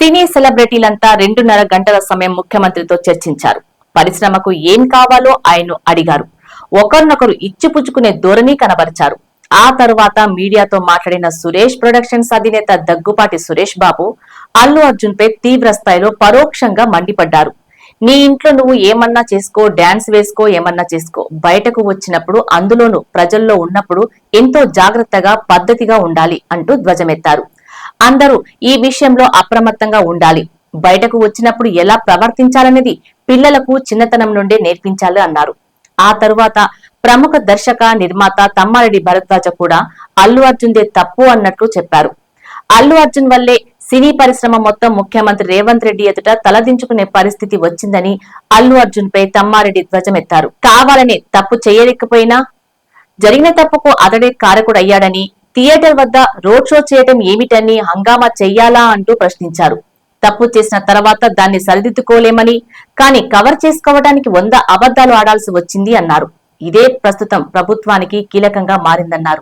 సినీ సెలబ్రిటీలంతా 2.5 గంటల సమయం ముఖ్యమంత్రితో చర్చించారు. పరిశ్రమకు ఏం కావాలో ఆయన్ను అడిగారు. ఒకరినొకరు ఇచ్చిపుచ్చుకునే ధోరణి కనబరిచారు. ఆ తరువాత మీడియాతో మాట్లాడిన సురేష్ ప్రొడక్షన్స్ అధినేత దగ్గుపాటి సురేష్ బాబు అల్లు అర్జున్ పై తీవ్ర స్థాయిలో పరోక్షంగా మండిపడ్డారు. నీ ఇంట్లో నువ్వు ఏమన్నా చేసుకో, డాన్స్ వేసుకో, ఏమన్నా చేసుకో, బయటకు వచ్చినప్పుడు అందులోనూ ప్రజల్లో ఉన్నప్పుడు ఎంతో జాగ్రత్తగా పద్ధతిగా ఉండాలి అంటూ ధ్వజమెత్తారు. అందరూ ఈ విషయంలో అప్రమత్తంగా ఉండాలి. బయటకు వచ్చినప్పుడు ఎలా ప్రవర్తించాలనేది పిల్లలకు చిన్నతనం నుండే నేర్పించాలి అన్నారు. ఆ తరువాత ప్రముఖ దర్శక నిర్మాత తమ్మారెడ్డి భరద్వాజ కూడా అల్లు అర్జున్దే తప్పు అన్నట్లు చెప్పారు. అల్లు అర్జున్ వల్లే సినీ పరిశ్రమ మొత్తం ముఖ్యమంత్రి రేవంత్ రెడ్డి ఎదుట తలదించుకునే పరిస్థితి వచ్చిందని అల్లు అర్జున్ పై తమ్మారెడ్డి ధ్వజమెత్తారు. కావాలనే తప్పు చేయలేకపోయినా జరిగిన తప్పుకు అతడే కారకుడయ్యాడని, థియేటర్ వద్ద రోడ్ షో చేయడం ఏమిటని హంగామా చెయ్యాలా అంటూ ప్రశ్నించారు. తప్పు చేసిన తర్వాత దాన్ని సరిదిద్దుకోలేమని, కానీ కవర్ చేసుకోవడానికి 100 అబద్దాలు ఆడాల్సి వచ్చింది అన్నారు. ఇదే ప్రస్తుతం ప్రభుత్వానికి కీలకంగా మారిందన్నారు.